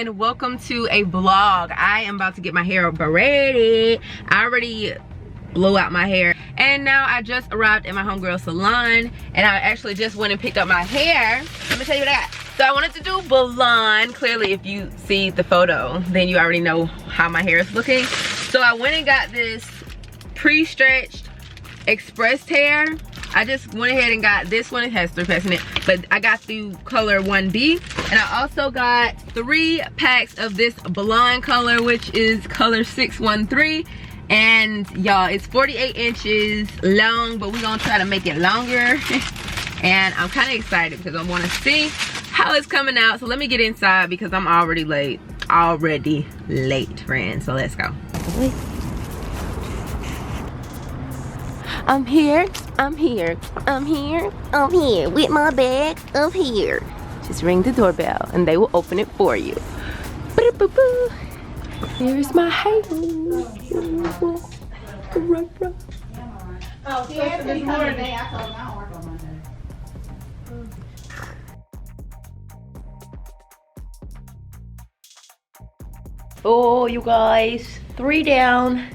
and welcome to a vlog. I am about to get my hair braided. I already blew out my hair and now I just arrived at my homegirl salon and I actually just went and picked up my hair. Let me tell you what I got. So I wanted to do blonde. Clearly if you see the photo then you already know how my hair is looking. So I went and got this pre-stretched expressed hair. I just went ahead and got this one. It has 3 packs in it, but I got the color 1B. And I also got 3 packs of this blonde color, which is color 613. And y'all, it's 48 inches long, but we're gonna try to make it longer. And I'm kind of excited because I want to see how it's coming out. So let me get inside because I'm already late. Already late, friends. So let's go. I'm here with my bag of hair. Just ring the doorbell and they will open it for you. Here's my hair. Oh, see, this morning I told him I don't work on Monday. Oh, you guys, 3 down.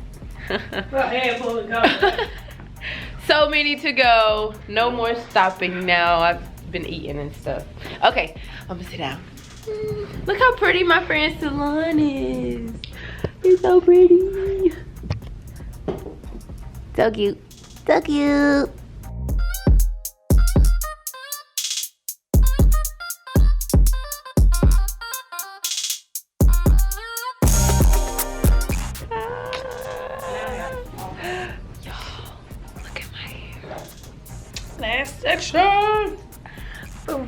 So many to go. No more stopping now. I've been eating and stuff. Okay, I'm gonna sit down. Look how pretty my friend's salon is. It's so pretty. So cute. So cute. Last section.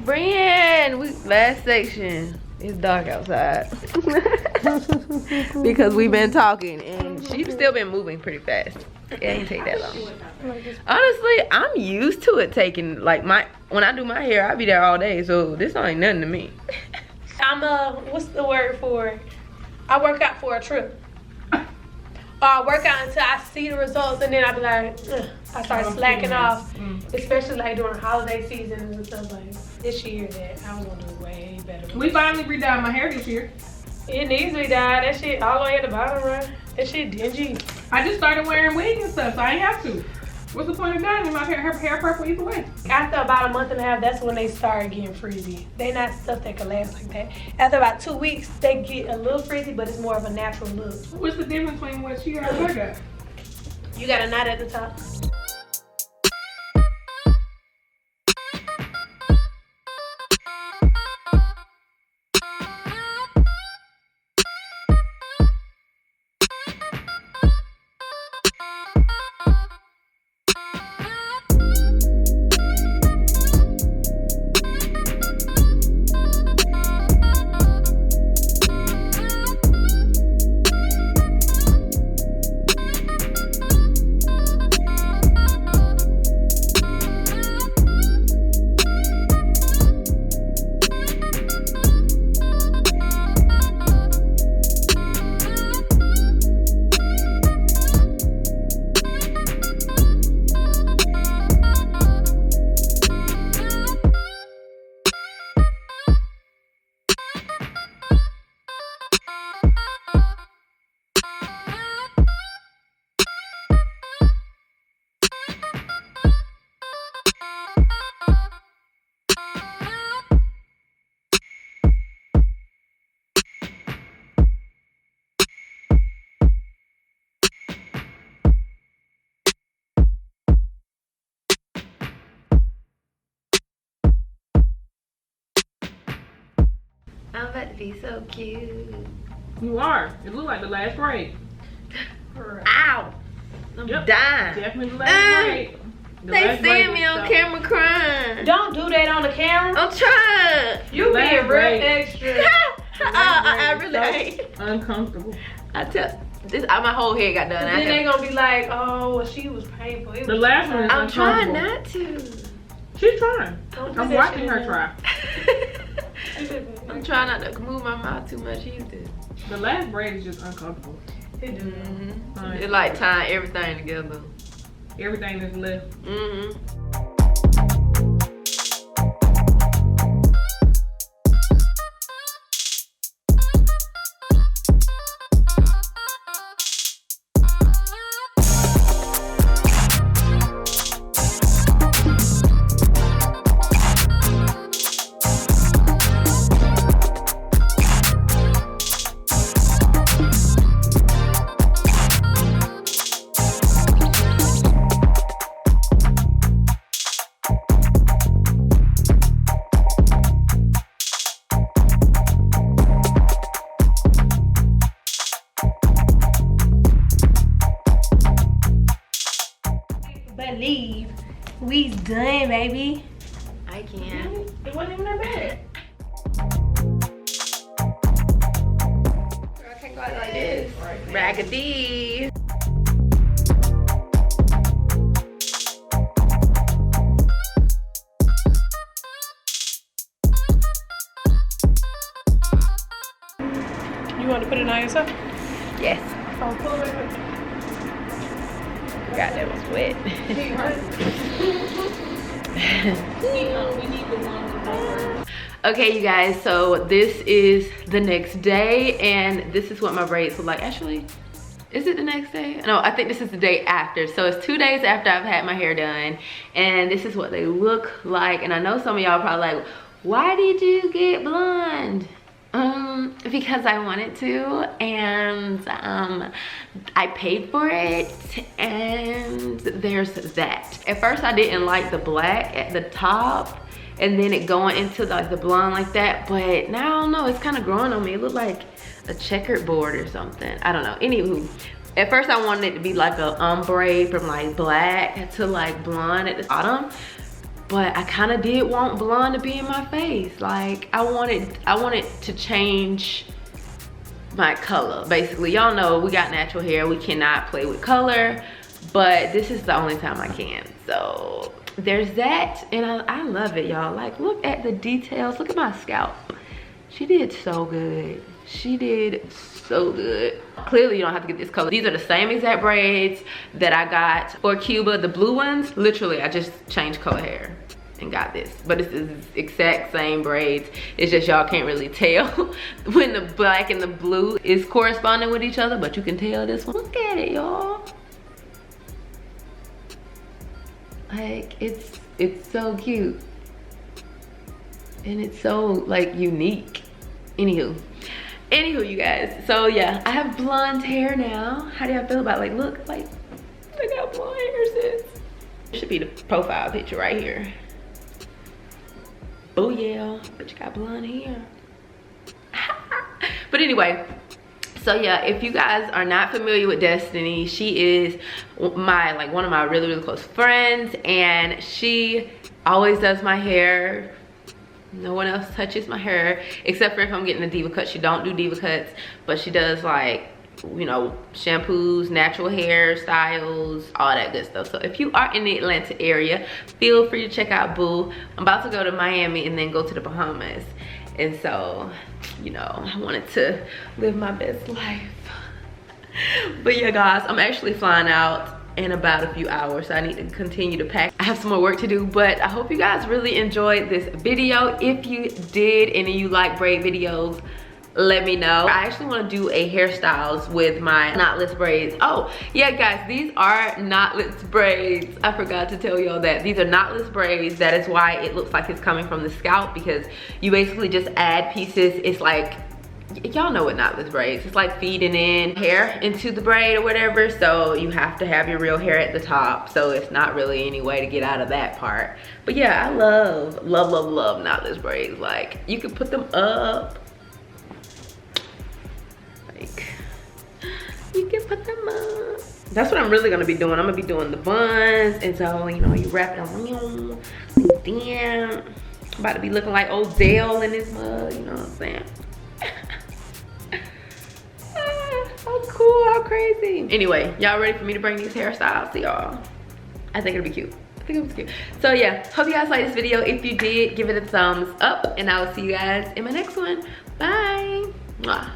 Friend, last section. It's dark outside. Because we've been talking and she's still been moving pretty fast. It ain't take that long. Honestly, I'm used to it taking when I do my hair, I be there all day, so this ain't nothing to me. I'm what's the word for it? I work out for a trip. Or I work out until I see the results and then I be like, I start slacking off. Especially like during holiday seasons and stuff like this year that I was gonna do way better. We finally redyed my hair this year. It needs to be dyed. That shit all the way at the bottom, right? That shit dingy. I just started wearing wigs and stuff, so I ain't have to. What's the point of dyeing if my hair purple either way? After about a month and a half, that's when they start getting frizzy. They not stuff that can last like that. After about 2 weeks, they get a little frizzy, but it's more of a natural look. What's the difference between what she got and I got? You got a knot at the top. I'm about to be so cute. You are. It look like the last braid. Ow! I'm dying. Definitely the last braid. They seeing me on camera crying. Don't do that on the camera. I'm trying. You being real extra. I really ain't. Uncomfortable. I tell this, my whole head got done. Then they gonna be like, oh, well, she was painful. It The was last one is I'm trying uncomfortable. not to. She's trying. Don't do I'm that watching shit, her man. try. I'm trying not to move my mouth too much either. The last braid is just uncomfortable. It do. It like tying everything together. Everything that's left. braids done, baby. I can. It wasn't even that bad. Girl, I can't go out like this. Raggedy. You want to put it on yourself? Yes. Oh, pull it back. God, that was wet. We need the one. Okay, you guys, so this is the next day, and this is what my braids look like. Actually, is it the next day? No, I think this is the day after. So it's 2 days after I've had my hair done, and this is what they look like. And I know some of y'all probably like, why did you get blonde? Because I wanted to, and I paid for it, and there's that. At first I didn't like the black at the top, and then it going into like the blonde like that, but now I don't know, it's kind of growing on me. It looked like a checkered board or something. I don't know. Anywho, at first I wanted it to be like a ombre from like black to like blonde at the bottom. But I kind of did want blonde to be in my face. Like I wanted to change my color. Basically, y'all know we got natural hair. We cannot play with color, but this is the only time I can. So there's that, and I love it, y'all. Like look at the details. Look at my scalp. She did so good. She did so good. Clearly you don't have to get this color. These are the same exact braids that I got for Cuba, the blue ones. Literally I just changed color hair and got this, but it's the exact same braids. It's just y'all can't really tell when the black and the blue is corresponding with each other, but you can tell this one. Look at it, y'all. Like it's so cute, and it's so like unique. Anywho, you guys, so yeah, I have blonde hair now. How do y'all feel about like look how blonde hair is? It should be the profile picture right here. Oh yeah, but you got blonde hair. But anyway, so yeah, if you guys are not familiar with Destiny, she is my one of my really close friends, and she always does my hair. No one else touches my hair except for if I'm getting a diva cut. She don't do diva cuts, but she does like, you know, shampoos, natural hair styles, all that good stuff. So if you are in the Atlanta area, feel free to check out Boo. I'm about to go to Miami and then go to the Bahamas, and so, you know, I wanted to live my best life. But yeah guys, I'm actually flying out in about a few hours, so I need to continue to pack. I have some more work to do, but I hope you guys really enjoyed this video. If you did and you like braid videos, let me know. I actually want to do a hairstyles with my knotless braids. Oh yeah guys, these are knotless braids. I forgot to tell y'all that these are knotless braids. That is why it looks like it's coming from the scalp, because you basically just add pieces. It's like, y'all know what knotless braids, it's like feeding in hair into the braid or whatever, so you have to have your real hair at the top, so it's not really any way to get out of that part. But yeah, I love knotless braids. Like you can put them up, like you can put them up. That's what I'm really gonna be doing. I'm gonna be doing the buns, and so, you know, you wrap it around like damn, I'm about to be looking like Odell in this mug, you know what I'm saying? How cool, how crazy. Anyway, y'all ready for me to bring these hairstyles to y'all? I think it'll be cute. I think it was cute. So yeah, hope you guys liked this video. If you did, give it a thumbs up, and I will see you guys in my next one. Bye. Mwah.